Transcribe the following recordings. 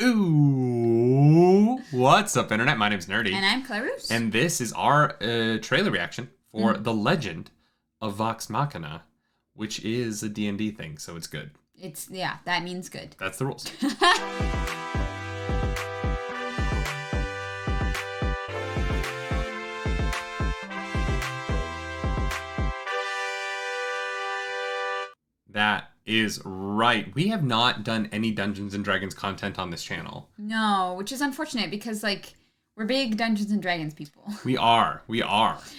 Ooh, what's up, Internet? My name's Nerdy. And I'm Clarus. And this is our trailer reaction for The Legend of Vox Machina, which is a D&D thing, so it's good. Yeah, that means good. That's the rules. That is right. We have not done any Dungeons & Dragons content on this channel. No, which is unfortunate because, like, we're big Dungeons & Dragons people. We are.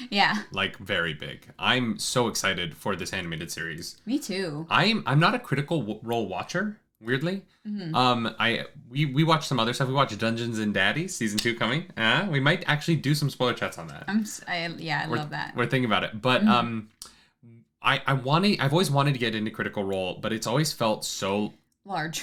Yeah. Like, very big. I'm so excited for this animated series. Me too. I'm not a Critical Role watcher, weirdly. Mm-hmm. We watched some other stuff. We watched Dungeons & Daddies, season 2 coming. We might actually do some spoiler chats on that. I love that. We're thinking about it. But I've always wanted to get into Critical Role, but it's always felt so large.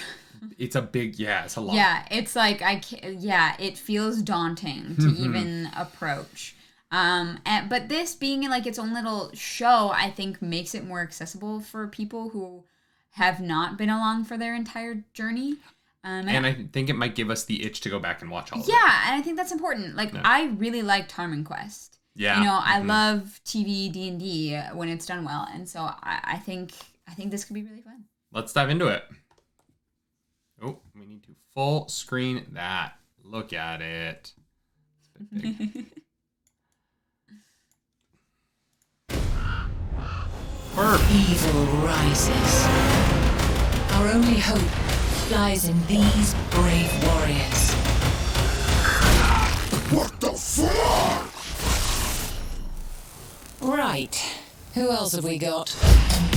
It's a big, it's a lot. Yeah, it's like it feels daunting to even approach. But this being like its own little show, I think makes it more accessible for people who have not been along for their entire journey. And I think it might give us the itch to go back and watch all of it. Yeah, and I think that's important. Like, I really liked Harmon Quest. Yeah. You know, I love TV D&D when it's done well, and so I think this could be really fun. Let's dive into it. Oh, we need to full screen that. Look at it. It's a bit big. Perfect. Evil rises. Our only hope lies in these brave warriors. What the fuck? Right. Who else have we got?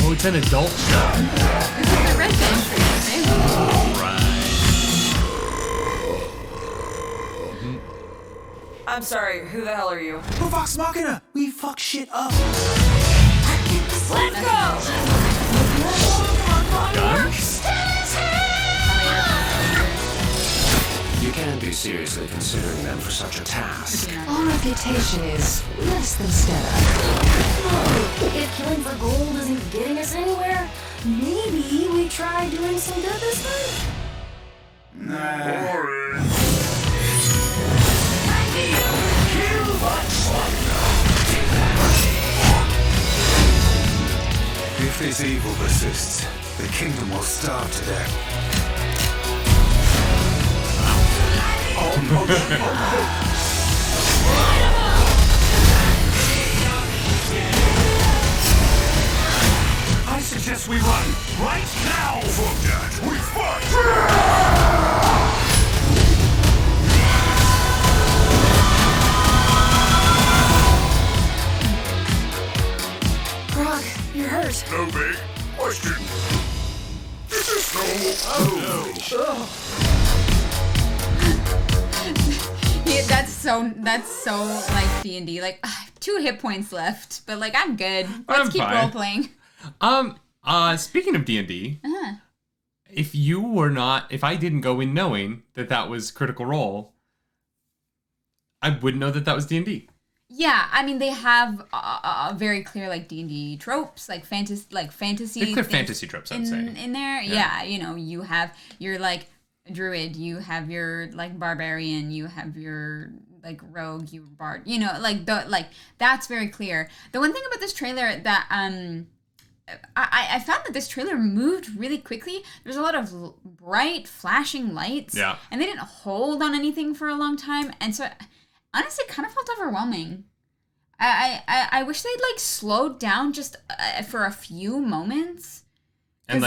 Oh, it's an adult show. I read I'm sorry, who the hell are you? We're Vox Machina! We fuck shit up! Let's go! You can't be seriously considering them for such a task. Our reputation is less than stellar. If killing for gold isn't getting us anywhere, maybe we try doing some good this time? Boring. If this evil persists, the kingdom will starve to death. I suggest we run right now! Fuck that! We fight! Grog, you're hurt. No big question. Is this no? Oh no. Yeah, that's so like D&D. Like, 2 hit points left, but like I'm good. Let's keep fine. role playing. Speaking of D&D, if I didn't go in knowing that was Critical Role, I wouldn't know that was D&D. Yeah, I mean they have very clear like D&D tropes, like fantasy They're clear fantasy tropes, I'd say. In there. Yeah, you know, you have your like druid, you have your like barbarian, you have your like rogue, you bard, you know, like that's very clear. The one thing about this trailer that I found that this trailer moved really quickly. There's a lot of bright flashing lights, and they didn't hold on anything for a long time, and so honestly kind of felt overwhelming. I wish they'd like slowed down just for a few moments. And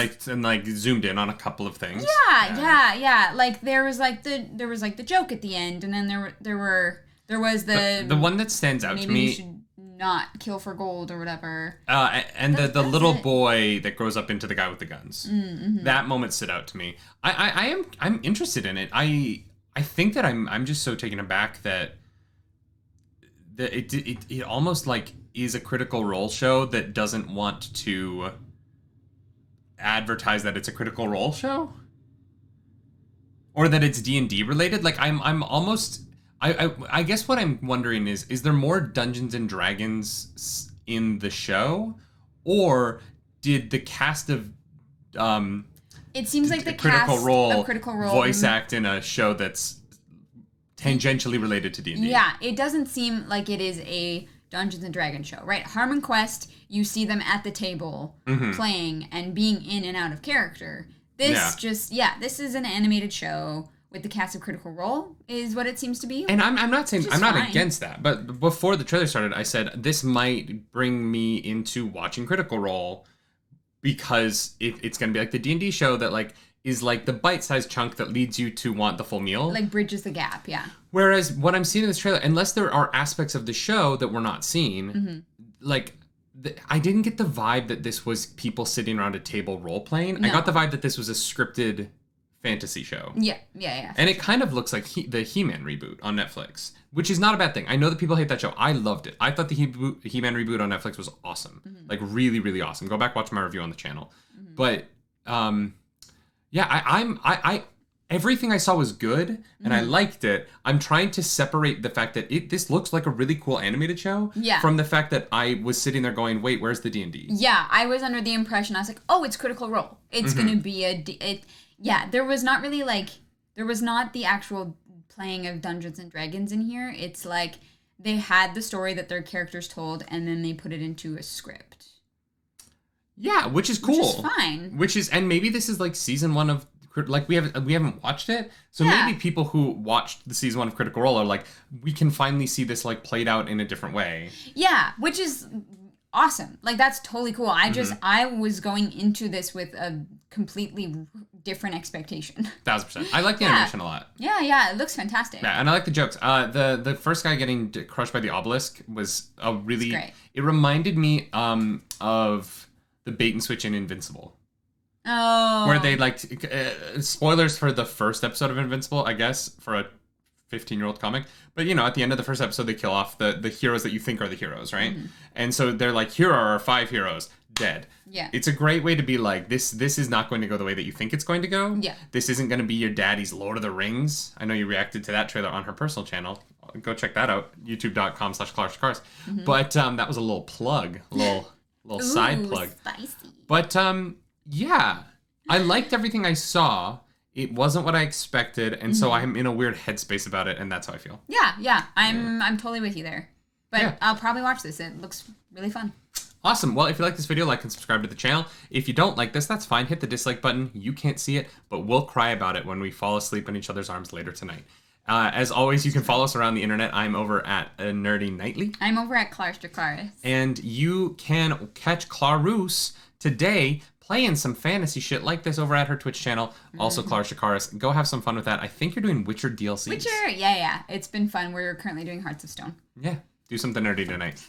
zoomed in on a couple of things. Yeah. Like there was like the joke at the end, and then there was the one that stands out to me. Maybe we should not kill for gold or whatever. And the little boy that grows up into the guy with the guns. Mm-hmm. That moment stood out to me. I'm interested in it. I think that I'm just so taken aback that it almost like is a Critical Role show that doesn't want to advertise that it's a Critical Role show, or that it's D&D related. Like I'm almost I guess what I'm wondering is there more Dungeons and Dragons in the show, or did the cast of It seems like the Critical cast Role of Critical Role voice act in a show that's tangentially related to D&D. Yeah, it doesn't seem like it is a Dungeons and Dragons show, right? Harmon Quest, you see them at the table playing and being in and out of character. This this is an animated show with the cast of Critical Role is what it seems to be. And I'm not saying I'm not fine. against that, but before the trailer started, I said this might bring me into watching Critical Role because it's going to be like the D&D show that like is like the bite-sized chunk that leads you to want the full meal. Like bridges the gap, yeah. Whereas what I'm seeing in this trailer, unless there are aspects of the show that we're not seeing, like I didn't get the vibe that this was people sitting around a table role-playing. No. I got the vibe that this was a scripted fantasy show. Yeah. And it kind of looks like the He-Man reboot on Netflix, which is not a bad thing. I know that people hate that show. I loved it. I thought the He-Man reboot on Netflix was awesome. Like really, really awesome. Go back, watch my review on the channel. But yeah, I everything I saw was good and I liked it. I'm trying to separate the fact that this looks like a really cool animated show from the fact that I was sitting there going, wait, where's the D&D? Yeah, I was under the impression, I was like, oh, it's Critical Role. It's going to be there was not really there was not the actual playing of Dungeons and Dragons in here. It's like they had the story that their characters told and then they put it into a script. Yeah, which is cool. Which is fine. And maybe this is like season 1 of, like we haven't watched it. So maybe people who watched the season 1 of Critical Role are like, we can finally see this like played out in a different way. Yeah, which is awesome. Like that's totally cool. I was going into this with a completely different expectation. 1000%. I like the animation a lot. Yeah, it looks fantastic. Yeah, and I like the jokes. The first guy getting crushed by the obelisk was a really... It's great. It reminded me of the bait and switch in Invincible. Oh. Where they like... spoilers for the first episode of Invincible, I guess, for a 15-year-old comic. But, you know, at the end of the first episode, they kill off the heroes that you think are the heroes, right? And so they're like, here are our 5 heroes. Dead. Yeah. It's a great way to be like, this is not going to go the way that you think it's going to go. Yeah. This isn't going to be your daddy's Lord of the Rings. I know you reacted to that trailer on her personal channel. Go check that out. youtube.com/clarusdracarys. But that was a little plug. A little side plug. Spicy. But yeah. I liked everything I saw. It wasn't what I expected, and so I'm in a weird headspace about it, and that's how I feel. Yeah. I'm totally with you there. But I'll probably watch this. It looks really fun. Awesome. Well, if you like this video, like and subscribe to the channel. If you don't like this, that's fine. Hit the dislike button. You can't see it, but we'll cry about it when we fall asleep in each other's arms later tonight. As always, you can follow us around the internet. I'm over at nerdynightly. I'm over at clarusdracarys. And you can catch Clarus today playing some fantasy shit like this over at her Twitch channel. Also, clarusdracarys. Go have some fun with that. I think you're doing Witcher DLCs. Witcher, yeah. It's been fun. We're currently doing Hearts of Stone. Yeah. Do something nerdy tonight.